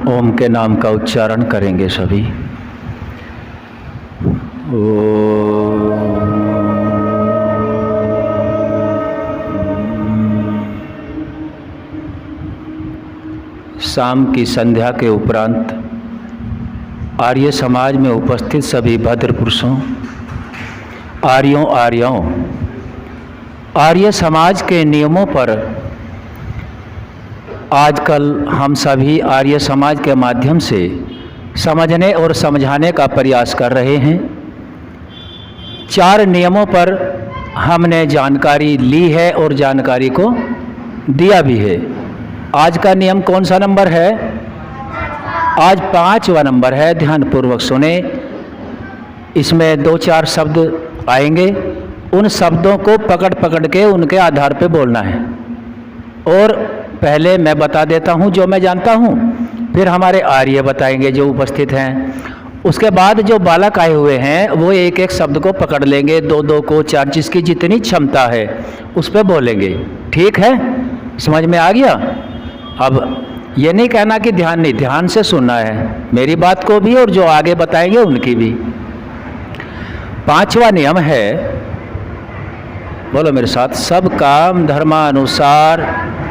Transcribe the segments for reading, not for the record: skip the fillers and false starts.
ओम के नाम का उच्चारण करेंगे सभी। शाम की संध्या के उपरांत आर्य समाज में उपस्थित सभी भद्र पुरुषों, आर्यों आर्य समाज के नियमों पर आजकल हम सभी आर्य समाज के माध्यम से समझने और समझाने का प्रयास कर रहे हैं। 4 नियमों पर हमने जानकारी ली है और जानकारी को दिया भी है। आज का नियम कौन सा नंबर है? आज 5वां नंबर है। ध्यानपूर्वक सुने। इसमें 2-4 शब्द आएंगे, उन शब्दों को पकड़ के उनके आधार पे बोलना है। और पहले मैं बता देता हूँ जो मैं जानता हूँ, फिर हमारे आर्य बताएंगे जो उपस्थित हैं। उसके बाद जो बालक आए हुए हैं वो एक एक शब्द को पकड़ लेंगे, 2-2 को 4, जिसकी जितनी क्षमता है उस पर बोलेंगे। ठीक है? समझ में आ गया? अब ये नहीं कहना कि ध्यान नहीं, ध्यान से सुनना है मेरी बात को भी और जो आगे बताएंगे उनकी भी। 5वां नियम है, बोलो मेरे साथ, सब काम धर्मानुसार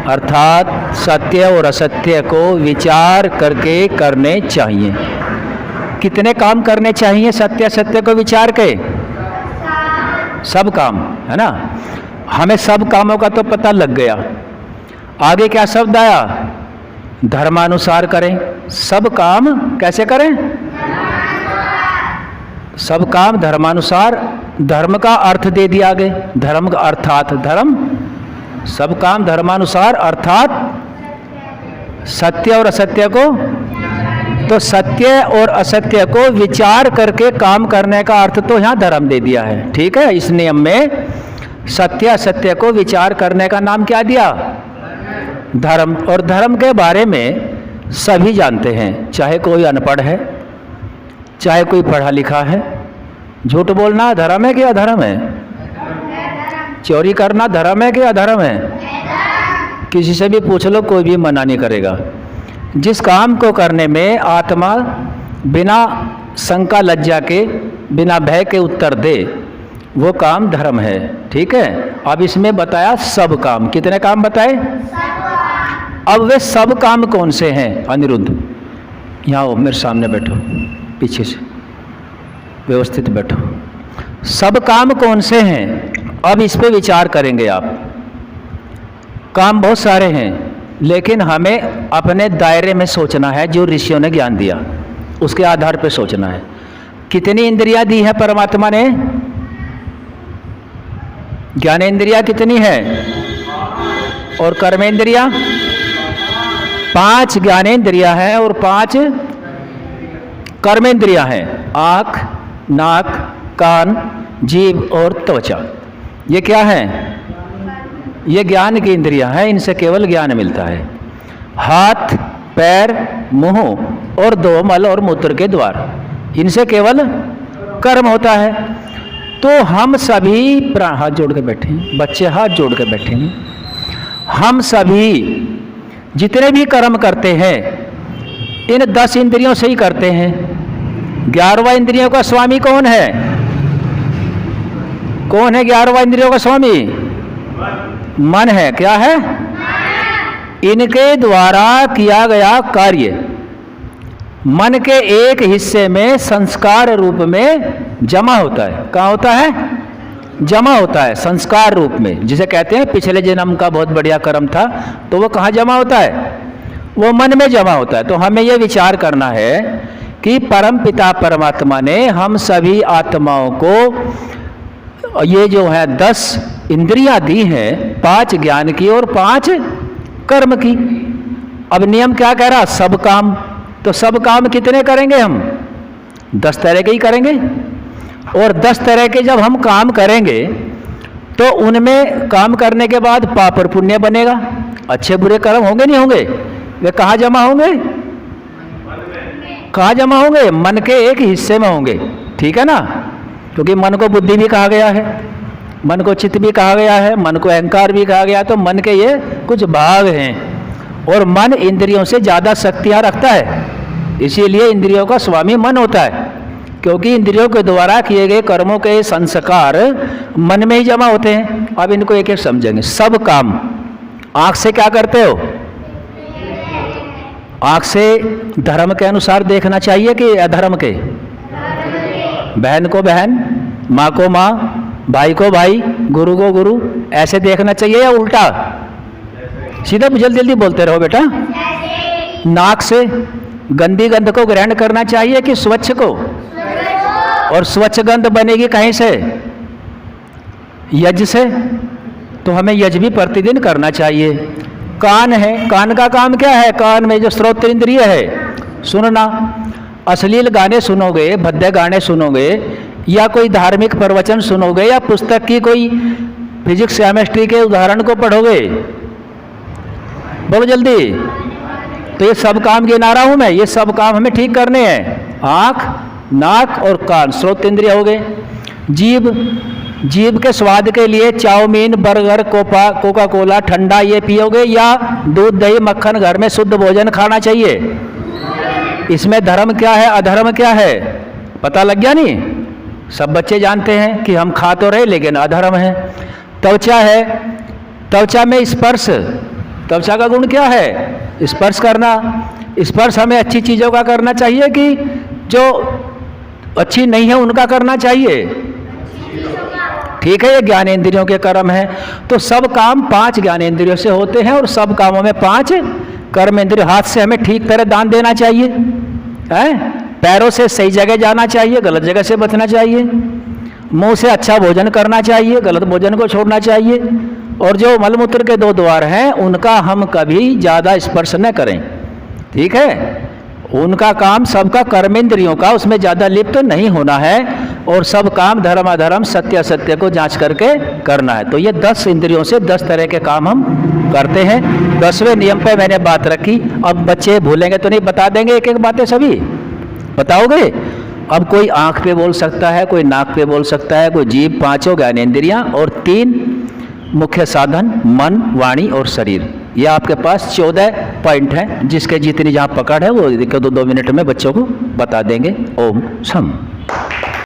अर्थात सत्य और असत्य को विचार करके करने चाहिए। कितने काम करने चाहिए सत्य असत्य को विचार के? सब काम, है ना? हमें सब कामों का तो पता लग गया। आगे क्या शब्द आया? धर्मानुसार करें। सब काम कैसे करें? सब काम धर्मानुसार। धर्म का अर्थ दे दिया आगे, धर्म का अर्थात धर्म। सब काम धर्मानुसार अर्थात सत्य और असत्य को, तो सत्य और असत्य को विचार करके काम करने का अर्थ तो यहाँ धर्म दे दिया है। ठीक है? इस नियम में सत्य असत्य को विचार करने का नाम क्या दिया? धर्म। और धर्म के बारे में सभी जानते हैं, चाहे कोई अनपढ़ है चाहे कोई पढ़ा लिखा है। झूठ बोलना धर्म है कि अधर्म है? चोरी करना धर्म है कि अधर्म है? किसी से भी पूछ लो, कोई भी मना नहीं करेगा। जिस काम को करने में आत्मा बिना शंका लज्जा के, बिना भय के उत्तर दे, वो काम धर्म है। ठीक है? अब इसमें बताया सब काम। कितने काम बताए? अब वे सब काम कौन से हैं? अनिरुद्ध यहाँ हो, मेरे सामने बैठो, पीछे से व्यवस्थित बैठो। सब काम कौन से हैं? अब इस पे विचार करेंगे आप। काम बहुत सारे हैं, लेकिन हमें अपने दायरे में सोचना है जो ऋषियों ने ज्ञान दिया, उसके आधार पे सोचना है। कितनी इंद्रियां दी है परमात्मा ने? ज्ञानेंद्रिया कितनी है? और कर्मेंद्रिया? 5 ज्ञानेंद्रिया हैं और 5 कर्मेंद्रिया हैं। आँख, नाक, कान, जीभ और त्वचा। ये क्या है? ये ज्ञान की इंद्रियां हैं, इनसे केवल ज्ञान मिलता है। हाथ, पैर, मुंह और 2 मल और मूत्र के द्वार, इनसे केवल कर्म होता है। तो हम सभी हाथ जोड़ के बैठे हैं, बच्चे हाथ जोड़ के बैठे हैं। हम सभी जितने भी कर्म करते हैं इन 10 इंद्रियों से ही करते हैं। 11वां इंद्रियों का स्वामी कौन है? कौन है 11वां इंद्रियों का स्वामी? मन है। क्या है? इनके द्वारा किया गया कार्य मन के एक हिस्से में संस्कार रूप में जमा होता है। कहाँ होता है? जमा होता है संस्कार रूप में। जिसे कहते हैं पिछले जन्म का बहुत बढ़िया कर्म था, तो वो कहाँ जमा होता है? वो मन में जमा होता है। तो हमें ये विचार करना है कि परम पिता परमात्मा ने हम सभी आत्माओं को ये जो है 10 इंद्रियां दी हैं, 5 ज्ञान की और 5 कर्म की। अब नियम क्या कह रहा? सब काम। तो सब काम कितने करेंगे हम? 10 तरह के ही करेंगे। और 10 तरह के जब हम काम करेंगे तो उनमें काम करने के बाद पाप और पुण्य बनेगा। अच्छे बुरे कर्म होंगे नहीं होंगे? वे कहाँ जमा होंगे? कहाँ जमा होंगे? मन के एक हिस्से में होंगे। ठीक है ना? क्योंकि मन को बुद्धि भी कहा गया है, मन को चित्त भी कहा गया है, मन को अहंकार भी कहा गया। तो मन के ये कुछ भाग हैं और मन इंद्रियों से ज़्यादा शक्तियाँ रखता है, इसीलिए इंद्रियों का स्वामी मन होता है, क्योंकि इंद्रियों के द्वारा किए गए कर्मों के संस्कार मन में ही जमा होते हैं। अब इनको एक एक समझेंगे। सब काम आँख से क्या करते हो? आँख से धर्म के अनुसार देखना चाहिए कि अधर्म के? बहन को बहन, माँ को माँ, भाई को भाई, गुरु को गुरु, ऐसे देखना चाहिए या उल्टा? सीधा जल्दी जल्दी बोलते रहो बेटा। नाक से गंदी गंध को ग्रहण करना चाहिए कि स्वच्छ को? और स्वच्छ गंध बनेगी कहीं से? यज्ञ से। तो हमें यज्ञ भी प्रतिदिन करना चाहिए। कान है, कान का काम क्या है? कान में जो श्रोत्र इंद्रिय है, सुनना। अश्लील गाने सुनोगे, भद्दे गाने सुनोगे, या कोई धार्मिक प्रवचन सुनोगे, या पुस्तक की कोई फिजिक्स केमिस्ट्री के उदाहरण को पढ़ोगे? बोलो जल्दी। तो ये सब काम गिना रहा हूं मैं, ये सब काम हमें ठीक करने हैं। आँख, नाक और कान श्रोत इंद्रिय हो गए। जीभ, जीभ के स्वाद के लिए चाउमीन, बर्गर, कोका कोला, ठंडा ये पियोगे, या दूध दही मक्खन घर में शुद्ध भोजन खाना चाहिए? इसमें धर्म क्या है, अधर्म क्या है, पता लग गया नहीं? सब बच्चे जानते हैं कि हम खा तो रहे लेकिन अधर्म है। त्वचा है, त्वचा में स्पर्श, त्वचा का गुण क्या है? स्पर्श करना। स्पर्श हमें अच्छी चीज़ों का करना चाहिए कि जो अच्छी नहीं है उनका करना चाहिए? ठीक है, ये ज्ञानेंद्रियों के कर्म है। तो सब काम 5 ज्ञानेंद्रियों से होते हैं और सब कामों में 5 कर्मेंद्रिय। हाथ से हमें ठीक तरह दान देना चाहिए, है? पैरों से सही जगह जाना चाहिए, गलत जगह से बचना चाहिए। मुंह से अच्छा भोजन करना चाहिए, गलत भोजन को छोड़ना चाहिए। और जो मलमूत्र के 2 द्वार हैं उनका हम कभी ज़्यादा स्पर्श न करें, ठीक है? उनका काम सबका कर्मेंद्रियों का, उसमें ज़्यादा लिप्त नहीं होना है। और सब काम धर्म अधर्म, सत्य असत्य को जांच करके करना है। तो ये 10 इंद्रियों से 10 तरह के काम हम करते हैं। 10वें नियम पे मैंने बात रखी। अब बच्चे भूलेंगे तो नहीं, बता देंगे एक एक बातें सभी बताओगे? अब कोई आँख पे बोल सकता है, कोई नाक पे बोल सकता है, कोई जीभ, 5 ज्ञानेंद्रियाँ और 3 मुख्य साधन, मन, वाणी और शरीर। ये आपके पास 14 पॉइंट हैं, जिसके जितनी जहाँ पकड़ है वो 1-2 मिनट में बच्चों को बता देंगे। ओम शम।